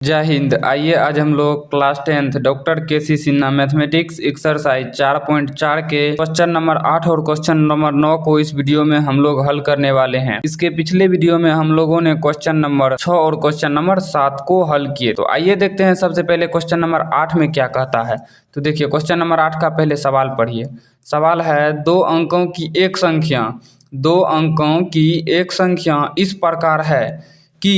जय हिंद। आइए आज हम लोग class 10th doctor KC. Sinha mathematics exercise 4.4 के क्वेश्चन नंबर 8 और क्वेश्चन नंबर 9 को इस वीडियो में हम लोग हल करने वाले हैं। इसके पिछले वीडियो में हम लोगों ने क्वेश्चन नंबर 6 और क्वेश्चन नंबर 7 को हल किए। तो आइए देखते हैं सबसे पहले क्वेश्चन नंबर 8 में क्या कहता है। तो देखिए क्वेश्चन नंबर 8 का पहले सवाल पढ़िए। सवाल है दो अंकों की एक संख्या इस प्रकार है कि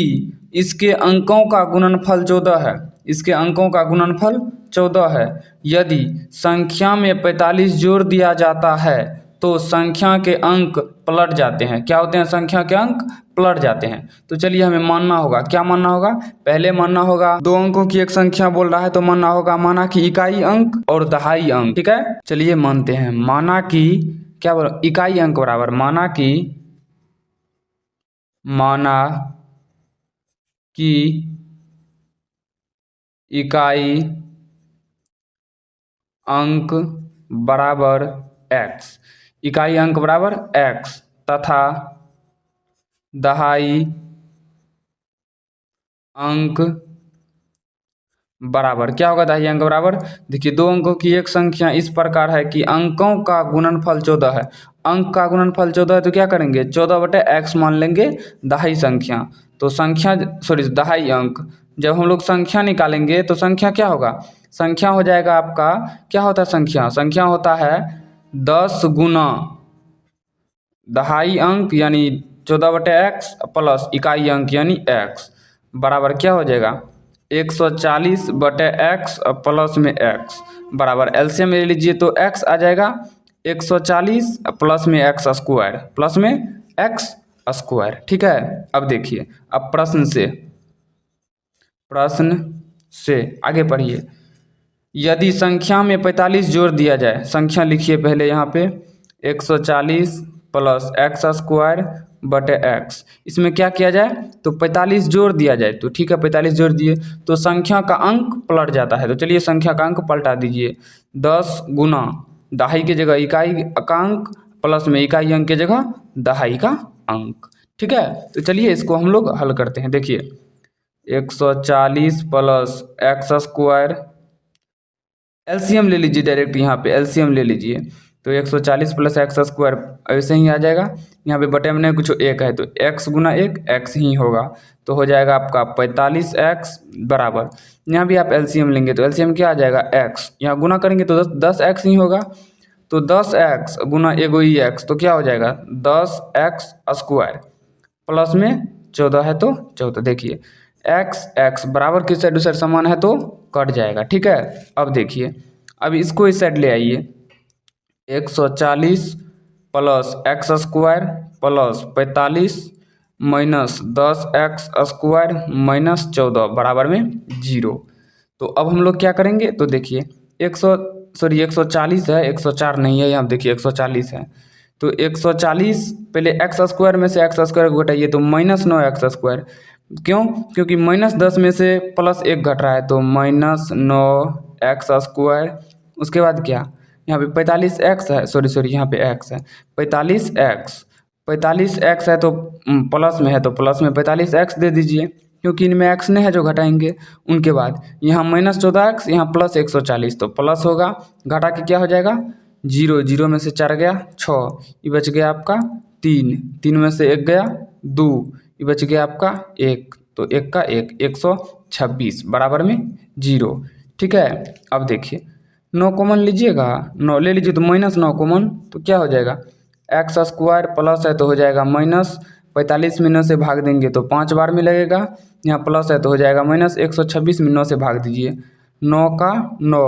इसके अंकों का गुणनफल 14 है। इसके अंकों का गुणनफल 14 है। यदि संख्या में 45 जोड़ दिया जाता है तो संख्या के अंक पलट जाते हैं। क्या होते हैं? संख्या के अंक पलट जाते हैं। तो चलिए हमें मानना होगा। क्या मानना होगा? पहले मानना होगा दो अंकों की एक संख्या बोल रहा है तो मानना होगा माना कि इकाई अंक और दहाई अंक। ठीक है, चलिए मानते हैं। माना कि क्या बोला? इकाई अंक बराबर माना कि इकाई अंक बराबर x, इकाई अंक बराबर x तथा दहाई अंक बराबर क्या होगा? दहाई अंक बराबर, देखिए दो अंकों की एक संख्या इस प्रकार है कि अंकों का गुणनफल 14 है। अंक का गुणनफल 14 है तो क्या करेंगे? 14/x मान लेंगे दहाई संख्या। तो दहाई अंक। जब हम लोग संख्या निकालेंगे तो संख्या क्या होगा? संख्या हो जाएगा आपका, क्या होता है संख्या होता है 10 गुना दहाई अंक यानी 14/x प्लस इकाई अंक यानी x बराबर क्या हो जाएगा? 140/x प्लस में x बराबर एलसीएम ले लीजिए तो x आ जाएगा 140 प्लस में x स्क्वायर। ठीक है, अब देखिए, अब प्रश्न से आगे पढ़िए। यदि संख्या में 45 जोड़ दिया जाए, संख्या लिखिए पहले यहाँ पे 140 प्लस x स्क्वायर बटे x। इसमें क्या किया जाए? तो 45 जोड़ दिया जाए। तो ठीक है, 45 जोड़ दिए तो संख्या का अंक पलट जाता है। तो चलिए संख्या का अंक पलटा दीजिए। 10 गुना दहाई की जगह इकाई का अंक प्लस में इकाई अंक की जगह दहाई का अंक। ठीक है, तो चलिए इसको हम लोग हल करते हैं। देखिए 140 प्लस x स्क्वायर, एलसीएम ले लीजिए डायरेक्ट, यहाँ पे एलसीएम ले लीजिए तो 140 प्लस x स्क्वायर ऐसे ही आ जाएगा। यहाँ पे बटे में नहीं कुछ एक है तो x गुना एक x ही होगा। तो हो जाएगा आपका 45x बराबर, यहाँ भी आप एलसीएम लेंगे तो एलसीएम क्या आ जाएगा? x। यहाँ गुना करेंगे तो 10x ही होगा। तो 10x गुना एगो ही x तो क्या हो जाएगा? 10x स्क्वायर प्लस में 14 है तो 14। देखिए x बराबर किस साइड दूसरे समान है तो कट जाएगा। ठीक है, अब देखिए, अब इसको इस साइड ले आइए। 140 plus x square plus 45 minus 10x square minus 14 बराबर में 0। तो अब हम लोग क्या करेंगे? तो देखिए 140 है, 104 नहीं है, यहाँ देखिए 140 है। तो 140 पहले x स्क्वायर में से x स्क्वायर को घटाइए तो -9x स्क्वायर। क्यों? क्योंकि -10 में से +1 घट रहा है तो -9x स्क्वायर। उसके बाद क्या? यहाँ पे 45x है, यहाँ पे x है 45x है तो प्लस में है तो प्लस में 45x दे दीजिए, क्योंकि इनमें x नहीं है जो घटाएंगे। उनके बाद यहाँ -14x, यहाँ प्लस 140 तो प्लस होगा, घटा के क्या हो जाएगा? 0 में से 4 गया 6, ये बच गया आपका 3 में से 1 गया 2, ये बच गया आपका 1 तो 1 का 1 126 बराबर में 0। ठीक है, अब देखिए 9 कॉमन लीजिएगा, 9 ले लीजिए तो -9 कॉमन तो क्या हो जाएगा? x स्क्वायर प्लस है तो हो जाएगा -45 में 9 से भाग देंगे तो 5 बार में लगेगा। यहाँ प्लस है तो हो जाएगा -126 में 9 से भाग दीजिए। 9 का 9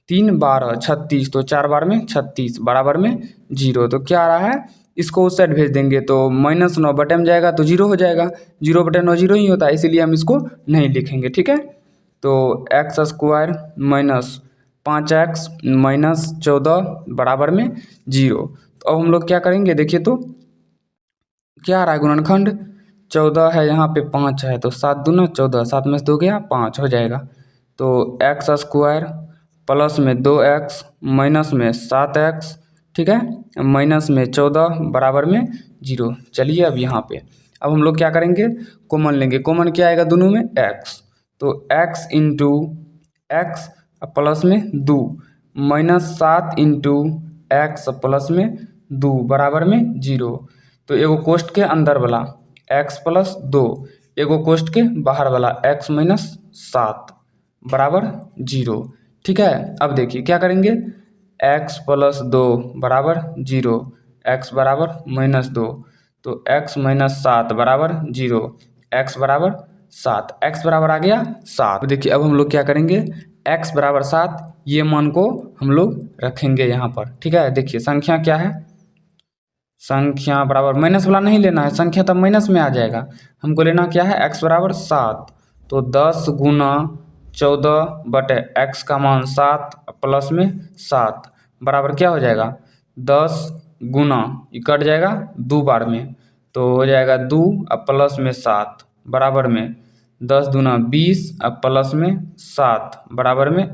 3 12 36 तो 4 बार में 36 बराबर में 0। तो क्या आ रहा है? इसको उस साइड भेज देंगे तो -9 बटे में जाएगा तो 0 हो जाएगा। 0/9 0 ही होता है, इसीलिए हम इसको नहीं लिखेंगे। ठीक है, तो x square minus 5x minus 14 बराबर में 0। तो अब हम लोग क्या करेंगे? देखिए तो क्या आ रहा है? गुणनखंड 14 है, यहाँ पे 5 है तो 7 दूना 14, 7 में से 2 गया 5 हो जाएगा। तो x स्क्वायर प्लस में 2x माइनस में 7x, ठीक है, माइनस में 14 बराबर में 0। चलिए अब यहाँ पे अब हम लोग क्या करेंगे? कॉमन लेंगे। कॉमन क्या आएगा दोनों में? x। तो x इंटू एक्स प्लस में 2 -7 इंटू एक्स प्लस में 2 बराबर में 0। तो एगो कोष्ठ के अंदर वाला x प्लस 2, एगो कोष्ठ के बाहर वाला x माइनस 7 बराबर 0। ठीक है, अब देखिए क्या करेंगे, x प्लस 2 बराबर 0, x बराबर -2, तो x माइनस 7 बराबर 0, x बराबर 7, x बराबर आ गया 7। देखिए अब हम लोग क्या करेंगे, x बराबर 7 ये मान को हम लोग रखेंगे यहाँ पर। ठीक है, देखिए संख्या क्या है, संख्या बराबर माइनस वाला नहीं लेना है, संख्या तब माइनस में आ जाएगा, हमको लेना क्या है x बराबर 7। तो 10 गुना 14 बटे x का मान 7 प्लस में 7 बराबर क्या हो जाएगा, 10 गुना ये कट जाएगा 2 बार में, तो हो जाएगा 2 अब प्लस में 7 बराबर में 10 दूना 20 अब प्लस में 7 बराबर में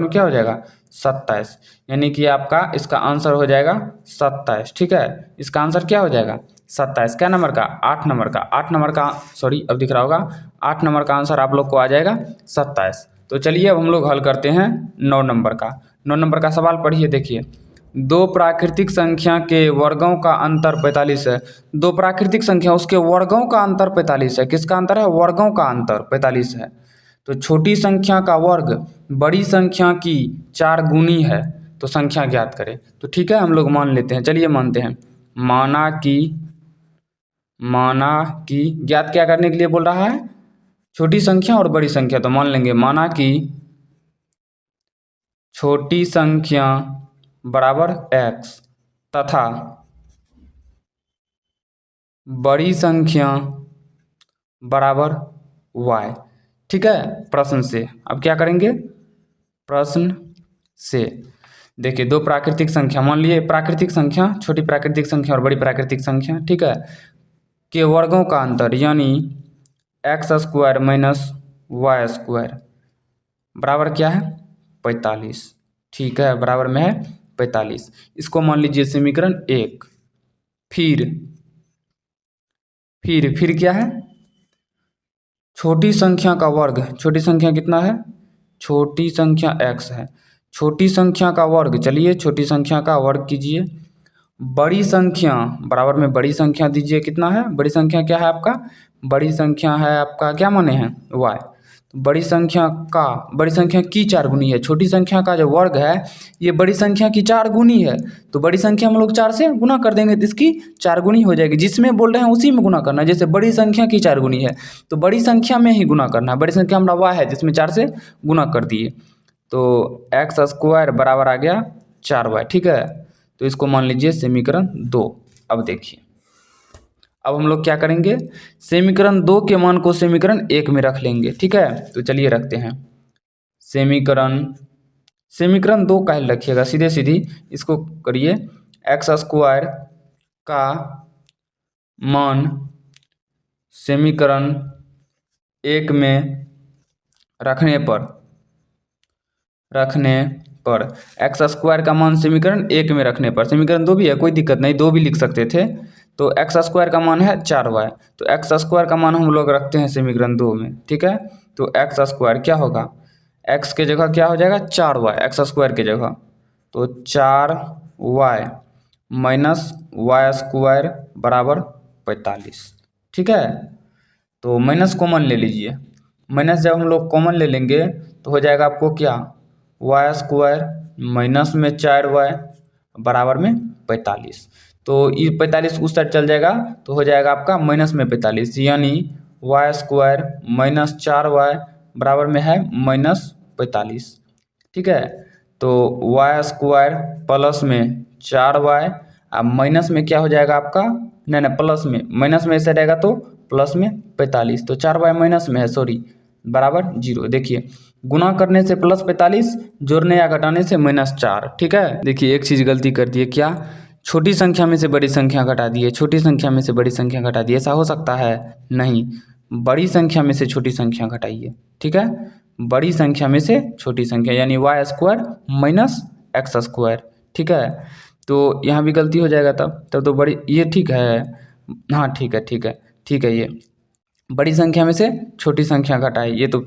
क्या हो जाएगा 27। यानी कि आपका इसका आंसर हो जाएगा 27। ठीक है, इसका आंसर क्या हो जाएगा 27। क्या नंबर का, 8 नंबर का, 8 नंबर का, सॉरी अब दिख रहा होगा, 8 नंबर का आंसर आप लोग को आ जाएगा 27। तो चलिए अब हम लोग हल करते हैं 9 नंबर का। 9 नंबर का सवाल पढ़िए, देखिए, दो प्राकृतिक संख्या के वर्गों का अंतर 45 है। दो प्राकृतिक संख्या उसके वर्गों का अंतर 45 है। किसका अंतर है, वर्गों का अंतर 45 है। तो छोटी संख्या का वर्ग बड़ी संख्या की 4 गुनी है, तो संख्या ज्ञात करें। तो ठीक है, हम लोग मान लेते हैं, चलिए मानते हैं, माना कि ज्ञात क्या करने के लिए बोल रहा है, छोटी संख्या और बड़ी संख्या। तो मान लेंगे माना कि छोटी संख्या बराबर x तथा बड़ी संख्या बराबर y। ठीक है, प्रश्न से अब क्या करेंगे, प्रश्न से देखिए, दो प्राकृतिक संख्या मान लिए, प्राकृतिक संख्या, छोटी प्राकृतिक संख्या और बड़ी प्राकृतिक संख्या, ठीक है, के वर्गों का अंतर यानी x² माइनस y² बराबर क्या है 45। ठीक है, बराबर में है 45। इसको मान लीजिए समीकरण 1। फिर क्या है, छोटी संख्या का वर्ग, छोटी संख्या कितना है, छोटी संख्या x है, छोटी संख्या का वर्ग, चलिए छोटी संख्या का वर्ग कीजिए, बड़ी संख्या बराबर में बड़ी संख्या दीजिए, कितना है, बड़ी संख्या क्या है आपका, बड़ी संख्या है आपका क्या माने हैं y। तो बड़ी संख्या की 4 गुनी है, छोटी संख्या का जो वर्ग है ये बड़ी संख्या की 4 गुनी है, तो बड़ी संख्या हम लोग 4 से गुना कर देंगे तो इसकी 4 गुनी हो जाएगी। जिसमें बोल रहे हैं उसी में गुना करना है, जैसे बड़ी संख्या की 4 गुनी है तो बड़ी संख्या में ही गुना करना है। बड़ी संख्या हमारा y है जिसमें 4 से गुना कर दिए, तो x² बराबर आ गया 4y। ठीक है, तो इसको मान लीजिए समीकरण 2। अब देखिए, अब हम लोग क्या करेंगे, समीकरण 2 के मान को समीकरण 1 में रख लेंगे। ठीक है, तो चलिए रखते हैं, समीकरण 2 का रखिएगा, सीधी इसको करिए, x² का मान समीकरण 1 में रखने पर x² का मान समीकरण 1 में रखने पर, समीकरण 2 भी है कोई दिक्कत नहीं, 2 भी लिख सकते थे, तो x² का मान है 4y, तो x² का मान हम लोग रखते हैं समीकरण 2 में। ठीक है, तो x² क्या होगा, x के जगह क्या हो जाएगा 4y, x² के जगह, तो 4y माइनस y² बराबर 45। ठीक है, तो माइनस कॉमन ले लीजिए, माइनस जब हम लोग कॉमन ले लेंगे तो हो जाएगा आपको क्या, y² माइनस में 4y बराबर में 45। तो ये 45 उस साइड चल जाएगा तो हो जाएगा आपका माइनस में 45, यानी y² माइनस 4y बराबर में है माइनस 45। ठीक है, तो y² प्लस में 4y, अब माइनस में क्या हो जाएगा आपका, नहीं प्लस में, माइनस में ऐसे रहेगा तो प्लस में 45, तो 4y माइनस में है, सॉरी, बराबर 0। देखिए, गुना करने से प्लस 45, जोड़ने या घटाने से -4। ठीक है, देखिए एक चीज़ गलती कर दिए, क्या, छोटी संख्या में से बड़ी संख्या घटा दिए, छोटी संख्या में से बड़ी संख्या घटा दिए, ऐसा हो सकता है नहीं, बड़ी संख्या में से छोटी संख्या घटाइए। ठीक है, बड़ी संख्या में से छोटी संख्या यानी y² माइनस x²। ठीक है, तो यहाँ भी गलती हो जाएगा, तब तो बड़ी, ये ठीक है, हाँ ठीक है, ये बड़ी संख्या में से छोटी संख्या घटाए, ये तो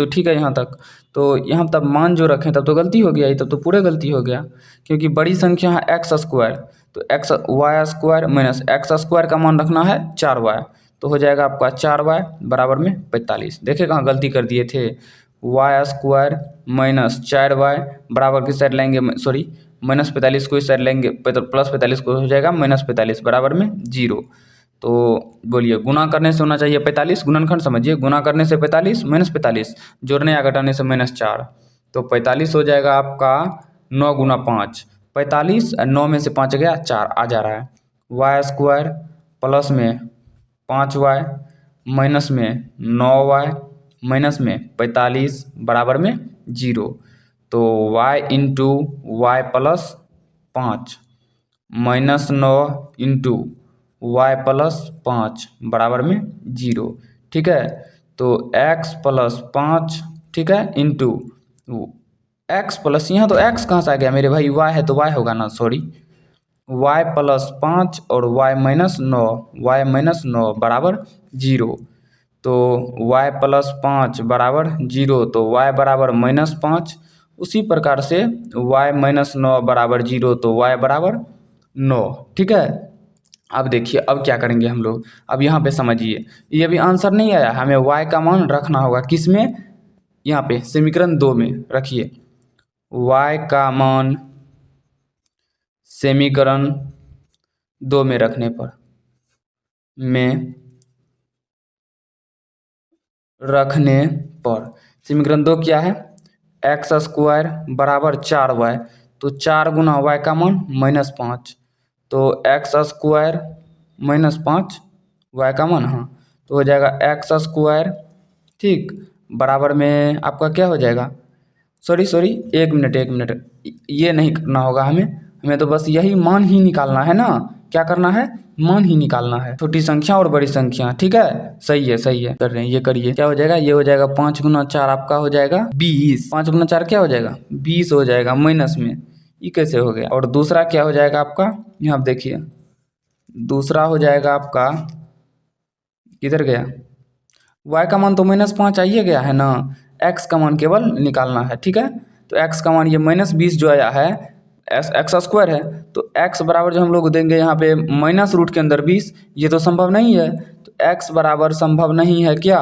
ठीक है यहाँ तक। तो यहाँ तब मान जो रखें तब तो गलती हो गया, ये तब तो पूरा गलती हो गया, क्योंकि बड़ी संख्या है एक्स स्क्वायर, तो X Y square minus X square का मान रखना है 4y, तो हो जाएगा आपका 4y बराबर में 45। देखे कहाँ गलती कर दिए थे, वाई स्क्वायर माइनस 4y बराबर किस साइड लेंगे, सॉरी माइनस 45 को इस साइड लेंगे, प्लस 45 को हो जाएगा माइनस 45 बराबर में 0। तो बोलिए गुना करने से होना चाहिए 45, गुणनखंड समझिए, गुना करने से 45 माइनस 45, जोड़ने या घटाने से -4, तो 45 हो जाएगा आपका 9 गुना 5, 45, 9 में से 5 गया 4 आ जा रहा है, वाई स्क्वायर प्लस में 5y माइनस में 9y माइनस में 45 बराबर में 0। तो y इंटू वाई प्लस 5 माइनस 9 इंटू वाई प्लस 5 बराबर में 0, ठीक है। तो x प्लस 5, ठीक है, इंटू x प्लस, यहाँ तो x कहाँ से आ गया मेरे भाई, y है तो y होगा ना, सॉरी, y प्लस 5 और y माइनस 9 बराबर 0। तो y प्लस 5 बराबर 0, तो y बराबर -5, उसी प्रकार से y माइनस 9 बराबर 0, तो y बराबर 9, ठीक है। अब देखिए अब क्या करेंगे हम लोग, अब यहाँ पे समझिए, ये अभी आंसर नहीं आया, हमें y का मान रखना होगा किस में, यहाँ पे समीकरण 2 में रखिए, y का मान समीकरण 2 में रखने पर समीकरण 2 क्या है, एक्स स्क्वायर बराबर 4y, तो 4 गुना y का मान -5, तो एक्स स्क्वायर -5 y का मान, हाँ, तो हो जाएगा एक्स स्क्वायर, ठीक, बराबर में आपका क्या हो जाएगा, सॉरी एक मिनट, ये नहीं करना होगा हमें तो बस यही मान ही निकालना है ना, क्या करना है, मान ही निकालना है, छोटी संख्या और बड़ी संख्या, ठीक है, सही है कर रहे हैं, ये करिए, क्या हो जाएगा, ये हो जाएगा 5 गुना 4 आपका हो जाएगा 20, 5 गुना 4 क्या हो जाएगा 20 हो जाएगा माइनस में, ये कैसे हो गया। और दूसरा क्या हो जाएगा आपका, यहाँ देखिए दूसरा हो जाएगा आपका, किधर गया, y का मान तो -5 आइए गया है ना, x का मान केवल निकालना है, ठीक है। तो x का मान ये -20 जो आया है, एक्स स्क्वायर है, तो x बराबर जो हम लोग देंगे यहाँ पे माइनस रूट के अंदर 20, ये तो संभव नहीं है, तो x बराबर संभव नहीं है क्या,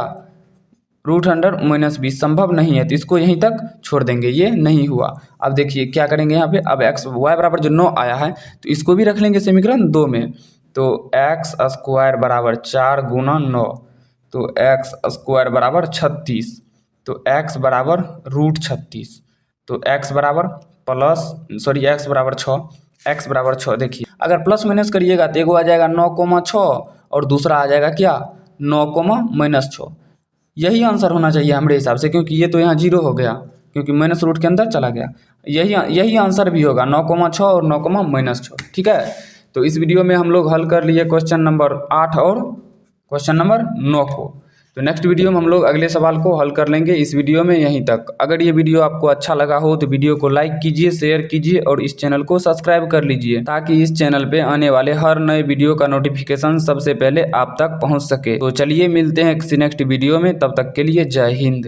रूट अंडर -20 संभव नहीं है, तो इसको यहीं तक छोड़ देंगे, ये नहीं हुआ। अब देखिए क्या करेंगे यहाँ पे, अब x y बराबर जो 9 आया है, तो इसको भी रख लेंगे समीकरण 2 में, तो एक्स स्क्वायर बराबर 4 गुना 9, तो एक्स स्क्वायर बराबर 36, तो x बराबर √36, तो x बराबर x बराबर 6, x बराबर 6, देखिए अगर प्लस माइनस करिएगा तो एगो आ जाएगा 9,6 और दूसरा आ जाएगा क्या 9,-6, यही आंसर होना चाहिए हमारे हिसाब से, क्योंकि ये तो यहाँ 0 हो गया, क्योंकि माइनस रूट के अंदर चला गया, यही आंसर भी होगा 9,6 और 9,-6, ठीक है। तो इस वीडियो में हम लोग हल कर लिए क्वेश्चन नंबर 8 और क्वेश्चन नंबर 9 को, तो नेक्स्ट वीडियो में हम लोग अगले सवाल को हल कर लेंगे। इस वीडियो में यहीं तक। अगर ये वीडियो आपको अच्छा लगा हो तो वीडियो को लाइक कीजिए, शेयर कीजिए और इस चैनल को सब्सक्राइब कर लीजिए, ताकि इस चैनल पे आने वाले हर नए वीडियो का नोटिफिकेशन सबसे पहले आप तक पहुंच सके। तो चलिए मिलते हैं किसी नेक्स्ट वीडियो में, तब तक के लिए जय हिंद।